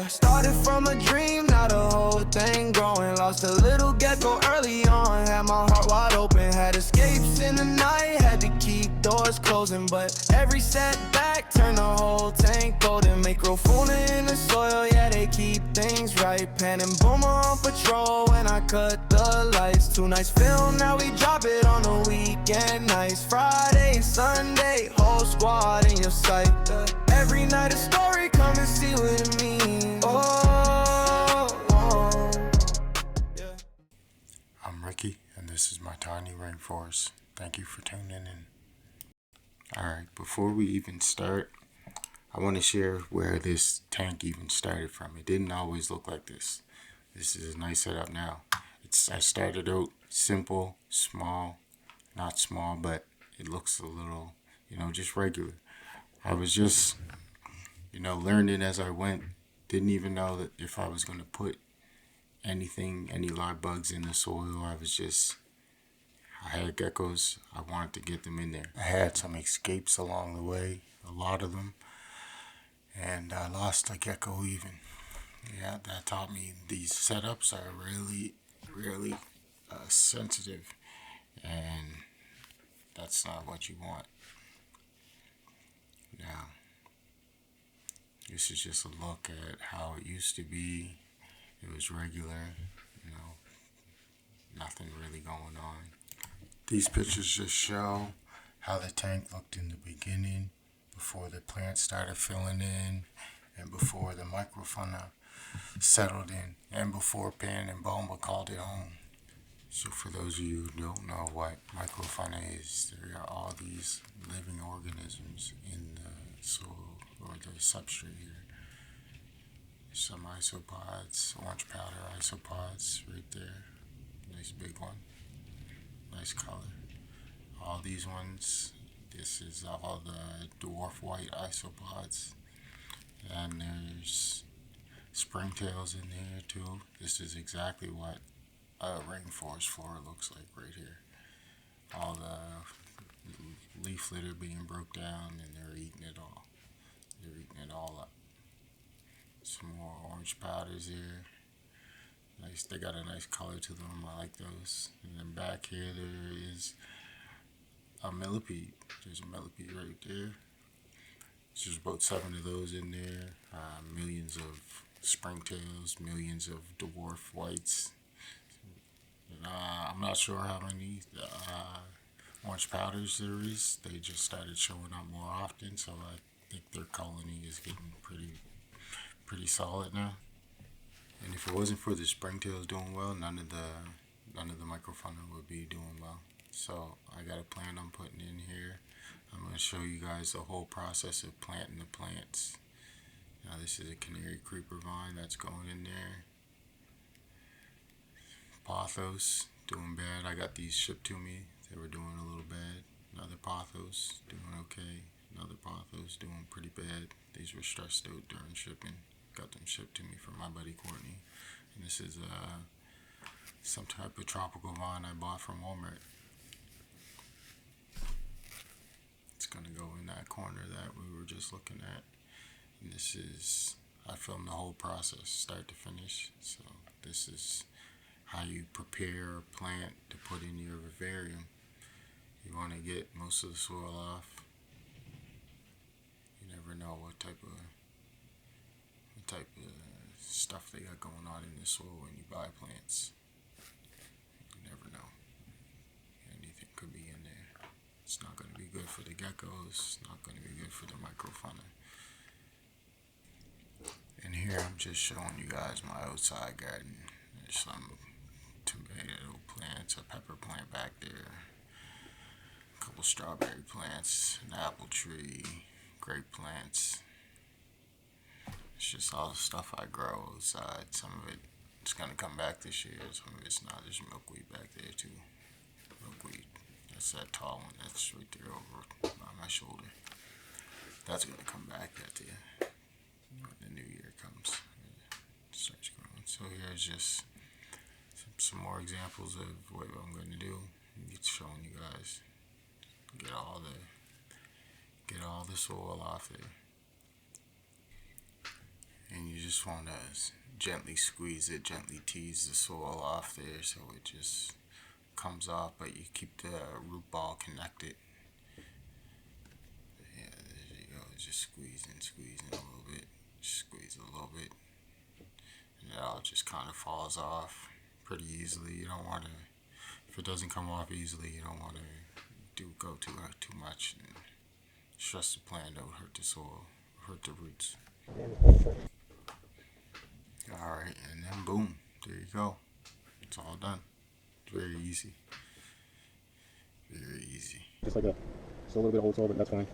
Started from a dream, now the whole thing growing. Lost a little gecko early on, had my heart wide open. Had escapes in the night, had to keep doors closing. But every setback turned the whole tank golden. Microfauna in the soil, yeah, they keep things right. Pan and Boomer on patrol when I cut the lights. 2 nights film, now we drop it on the weekend nights. Friday, Sunday, whole squad in your sight. Every night a story, come and see with me. Yeah. I'm Ricky, and this is my tiny rainforest. Thank you for tuning in. Alright, before we even start, I want to share where this tank even started from. It didn't always look like this. This is a nice setup now. I started out simple, small, not small, but it looks a little, just regular. I was just, learning as I went. Didn't even know that if I was going to put any live bugs in the soil. I had geckos. I wanted to get them in there. I had some escapes along the way, a lot of them. And I lost a gecko even. Yeah, that taught me these setups are really, really sensitive. And that's not what you want. Now, this is just a look at how it used to be. It was regular, nothing really going on. These pictures just show how the tank looked in the beginning, before the plants started filling in, and before the microfauna settled in, and before Pan and Bomba called it home. So for those of you who don't know what microfauna is, there are all these living organisms in the soil or the substrate here. Some isopods, orange powder isopods right there. Nice big one. Nice color. All these ones, this is all the dwarf white isopods. And there's springtails in there too. This is exactly what a rainforest flora looks like right here. All the leaf litter being broke down and they're eating it all. They're eating it all up. Some more orange powders here. Nice, they got a nice color to them. I like those. And then back here there is a millipede. There's a millipede right there. There's about 7 of those in there. Millions of springtails, millions of dwarf whites. I'm not sure how many orange powders there is. They just started showing up more often, so I think their colony is getting pretty solid now. And if it wasn't for the springtails doing well, none of the microfauna would be doing well. So I got a plant I'm putting in here. I'm going to show you guys the whole process of planting the plants. Now this is a canary creeper vine that's going in there. Pothos, doing bad. I got these shipped to me. They were doing a little bad. Another pothos, doing okay. Another pothos, doing pretty bad. These were stressed out during shipping. Got them shipped to me from my buddy Courtney. And this is some type of tropical vine I bought from Walmart. It's going to go in that corner that we were just looking at. And this is, I filmed the whole process, start to finish. So this is how you prepare a plant to put in your vivarium. You want to get most of the soil off. You never know what type of stuff they got going on in the soil when you buy plants. You never know. Anything could be in there. It's not going to be good for the geckos. It's not going to be good for the microfauna. And here I'm just showing you guys my outside garden. There's some tomato plants, a pepper plant back there, a couple strawberry plants, an apple tree, grape plants. It's just all the stuff I grow outside. Some of it's going to come back this year, some of it's not. There's milkweed back there too. Milkweed. That's that tall one. That's right there over by my shoulder. That's going to come back when the new year comes. It starts growing. So here's just some more examples of what I'm going to do. It's showing you guys. Get all the soil off there. And you just want to gently squeeze it, gently tease the soil off there so it just comes off, but you keep the root ball connected. Yeah, there you go. Just squeezing a little bit. Just squeeze a little bit. And it all just kind of falls off pretty easily. You don't want to, if it doesn't come off easily, you don't want to go too much and stress the plant. Don't hurt the soil, hurt the roots. Alright, and then boom, there you go. It's all done. It's very easy. Very easy. Just like that. It's a little bit old soil, but that's fine.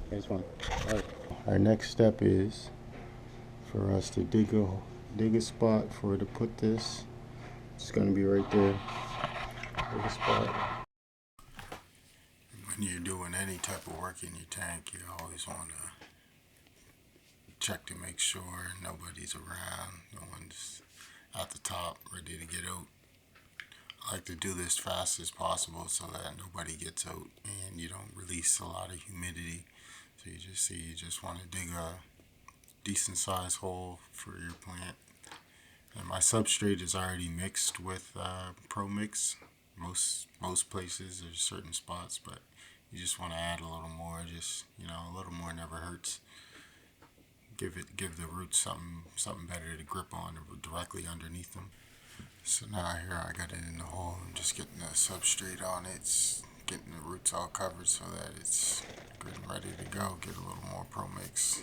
It's fine. Alright. Our next step is for us to dig a spot for to put this. It's going to be right there. Dig a spot. When you're doing any type of work in your tank, you always want to check to make sure nobody's around. No one's at the top ready to get out. I like to do this fast as possible so that nobody gets out and you don't release a lot of humidity. So you just want to dig a decent sized hole for your plant. And my substrate is already mixed with Pro Mix. Most places, there's certain spots, but you just want to add a little more. Just a little more never hurts. Give the roots something better to grip on directly underneath them. So now here I got it in the hole. I'm just getting the substrate on it. It's getting the roots all covered so that it's good and ready to go. Get a little more Pro Mix.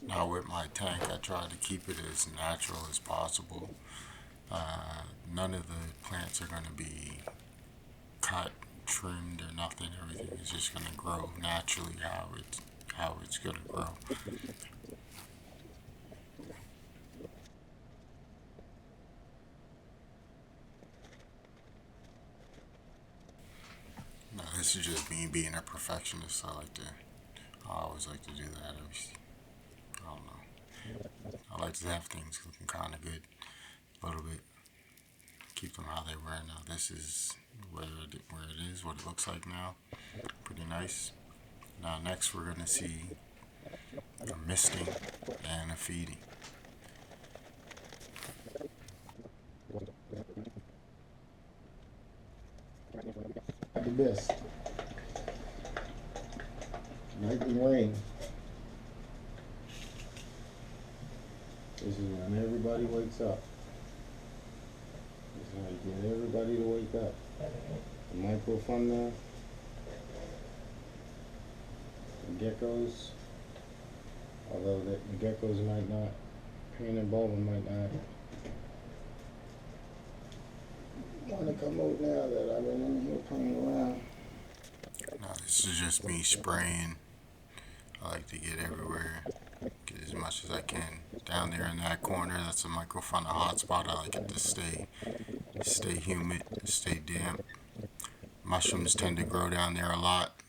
Now with my tank, I try to keep it as natural as possible. None of the plants are going to be cut, trimmed, or nothing. Everything is just going to grow naturally how it's going to grow. Now this is just me being a perfectionist. I always like to do that. I don't know. I like to have things looking kind of good, a little bit. Keep them how they were. Now this is where it is, what it looks like now. Pretty nice. Now next we're going to see a misting and a feeding. The mist. Nightly rain. This is when everybody wakes up. This is how you get everybody to wake up. The microfungi, the geckos, although the geckos might not, pain and bulbin might not want to come out now that I've been in here playing around. Now this is just me spraying. I like to get everywhere, get as much as I can. Down there in that corner, that's a microfungi hotspot. I like it to stay humid, stay damp. Mushrooms tend to grow down there a lot.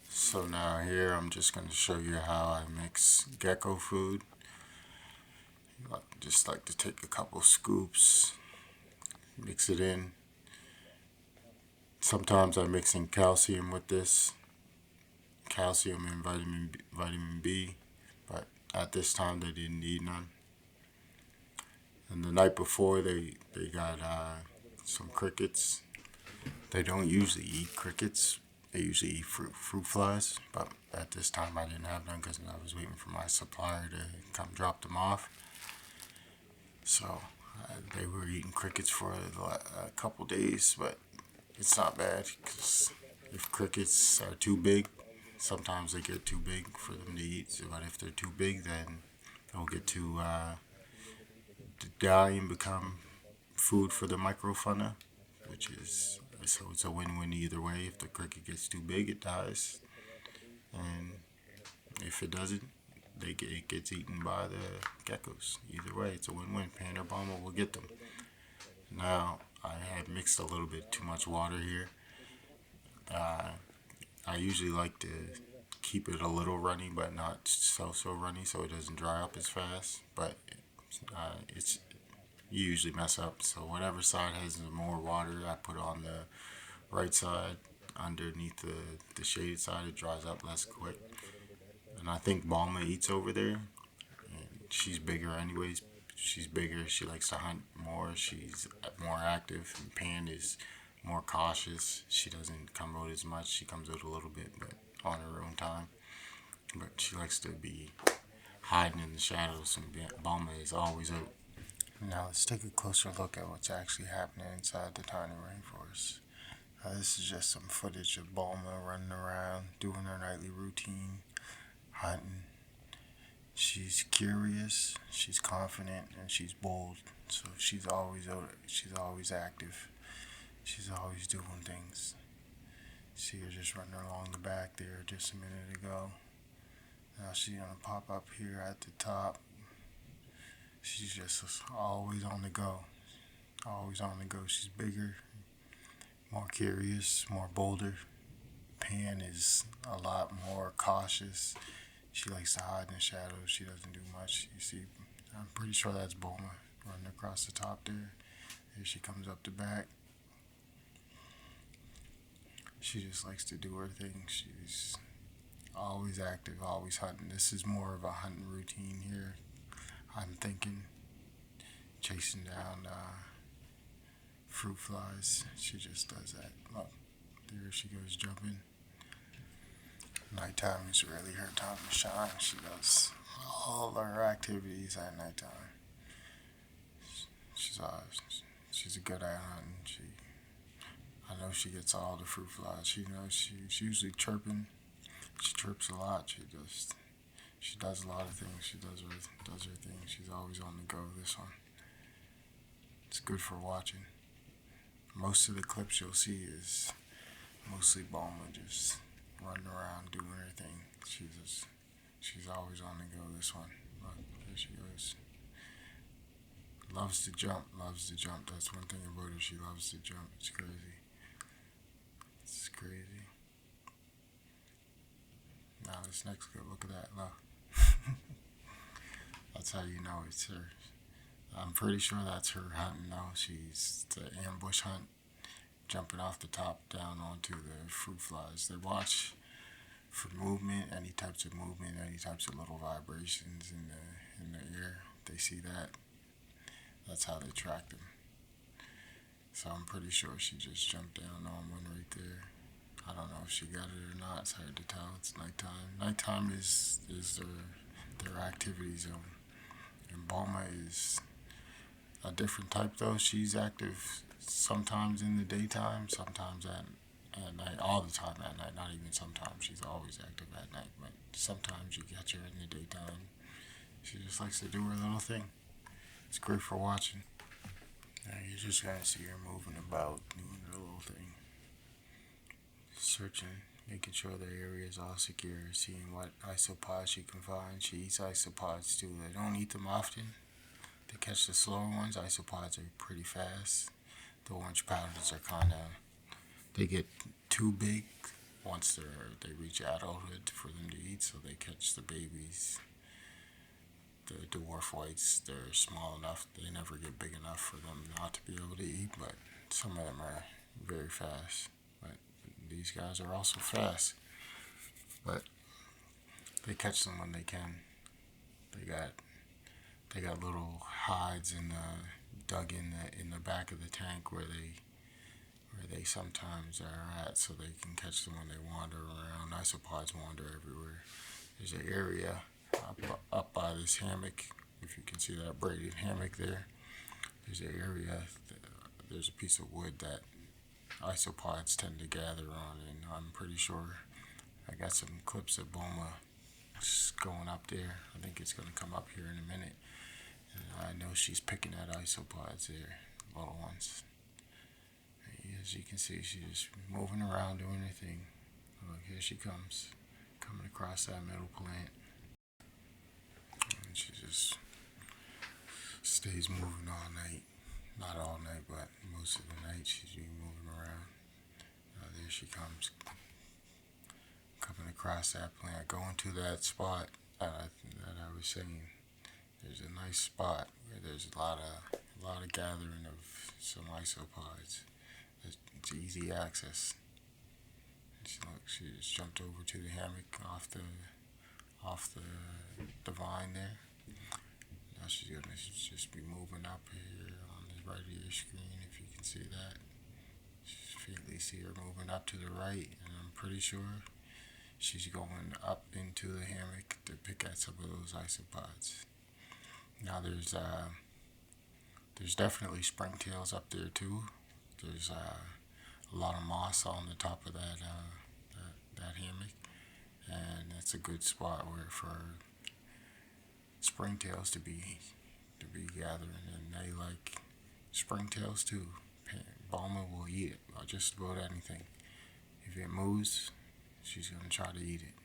So now here I'm just going to show you how I mix gecko food. I just like to take a couple scoops, mix it in. Sometimes I mix in calcium with this, calcium and vitamin B, but at this time they didn't need none. And the night before they got some crickets. They don't usually eat crickets. They usually eat fruit flies, but at this time I didn't have none because I was waiting for my supplier to come drop them off. So they were eating crickets for a couple days, but it's not bad because if crickets are too big, sometimes they get too big for them to eat. So, but if they're too big, then they'll get to die and become food for the microfungi, so it's a win-win either way. If the cricket gets too big, it dies, and if it doesn't, it gets eaten by the geckos. Either way, it's a win-win. Panda Bomber will get them. Now, I had mixed a little bit too much water here. I usually like to keep it a little runny, but not so runny, so it doesn't dry up as fast. But you usually mess up. So whatever side has more water, I put on the right side. underneath the shaded side, it dries up less quick. And I think Balma eats over there. And she's bigger anyways. She's bigger. She likes to hunt more. She's more active. And Pan is more cautious. She doesn't come out as much. She comes out a little bit, but on her own time. But she likes to be hiding in the shadows, and Balma is always out. Now let's take a closer look at what's actually happening inside the tiny rainforest. This is just some footage of Balma running around, doing her nightly routine, hunting. She's curious, she's confident, and she's bold. So she's always out. She's always active. She's always doing things. See her just running along the back there just a minute ago. Now she's gonna pop up here at the top. She's just always on the go. Always on the go. She's bigger, more curious, more bolder. Pan is a lot more cautious. She likes to hide in the shadows. She doesn't do much. You see, I'm pretty sure that's Bulma running across the top there. Here she comes up the back. She just likes to do her thing. She's always active, always hunting. This is more of a hunting routine here. I'm thinking chasing down fruit flies. She just does that. Look, there she goes jumping. Nighttime is really her time to shine. She does all her activities at nighttime. She's a good at hunting. I know she gets all the fruit flies. She knows she's usually chirping. She chirps a lot. She does a lot of things. She does her thing. She's always on the go. This one, it's good for watching. Most of the clips you'll see is mostly Bulma just running around doing her thing. She's always on the go. This one, look, there she goes. Loves to jump. That's one thing about her. She loves to jump. It's crazy. It's crazy. Now this next clip, look at that. Look. That's how you know it's her. I'm pretty sure that's her hunting though. She's the ambush hunt, jumping off the top down onto the fruit flies. They watch for movement, any types of movement, any types of little vibrations in the air. They see that. That's how they track them. So I'm pretty sure she just jumped down on one right there. I don't know if she got it or not. It's hard to tell. It's nighttime. Nighttime is their activity zone. And Bulma is a different type though. She's active sometimes in the daytime, sometimes at night, all the time at night. Not even sometimes. She's always active at night. But sometimes you catch her in the daytime. She just likes to do her little thing. It's great for watching. Now you're just gonna see her moving about, doing her little thing. Searching, making sure the area is all secure, seeing what isopods she can find. She eats isopods too. They don't eat them often. They catch the slower ones. Isopods are pretty fast. The orange powders are kind of, they get too big once they reach adulthood for them to eat, so they catch the babies. The dwarf whites, they're small enough, they never get big enough for them not to be able to eat, but some of them are very fast. But these guys are also fast, but they catch them when they can. They got little hides dug in the back of the tank where they sometimes are at, so they can catch them when they wander around. Isopods wander everywhere. There's an area up by this hammock, if you can see that braided hammock there. There's an area, there's a piece of wood that isopods tend to gather on, and I'm pretty sure I got some clips of Bulma just going up there. I think it's going to come up here in a minute, and I know she's picking at isopods there, little ones. As you can see, she's just moving around doing her thing. Look, here she comes, coming across that middle plant. And she just stays moving all night. Not all night, but most of the night she's been moving around. There she comes, coming across that plant, going to that spot that I was saying. There's a nice spot where there's a lot of gathering of some isopods. It's easy access. Look, she just jumped over to the hammock off the vine there. Now she's gonna just be moving up here on the right of your screen, if you can see that. Just faintly see her moving up to the right, and I'm pretty sure she's going up into the hammock to pick at some of those isopods. Now there's definitely springtails up there too. There's a lot of moss on the top of that hammock, and that's a good spot where for springtails to be gathering, and they like springtails too. Bulma will eat it, or just about anything. If it moves, she's gonna try to eat it.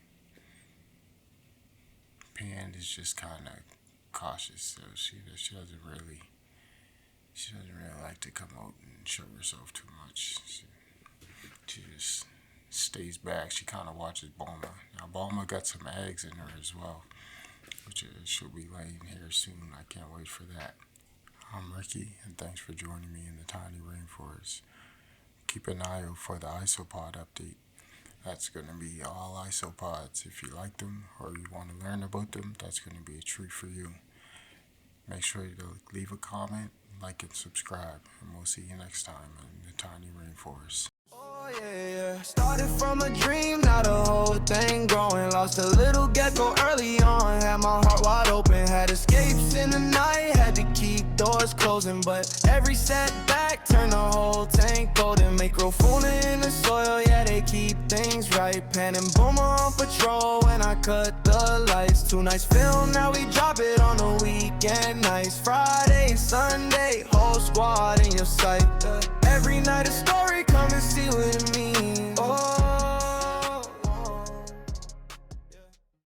Pan is just kind of cautious, so she doesn't really like to come out and show herself too much. She just stays back. She kind of watches Bulma. Now Bulma got some eggs in her as well, which she'll be laying here soon. I can't wait for that. I'm Ricky, and thanks for joining me in the tiny rainforest. Keep an eye out for the isopod update. That's going to be all isopods. If you like them or you want to learn about them, that's going to be a treat for you. Make sure to leave a comment, like, and subscribe, and we'll see you next time in the tiny rainforest. Oh yeah. Started from a dream, now the whole thing growing. Lost a little gecko early on, had my heart wide open. Had escapes in the night, had to keep doors closing. But every setback turned the whole tank golden. Make Rofuna in the soil, yeah, they keep things right. Pan and Boomer on patrol when I cut the lights. 2 nights film, now we drop it on the weekend nights. Friday, Sunday, whole squad in your sight. Every night a story, come and see what it means. Oh.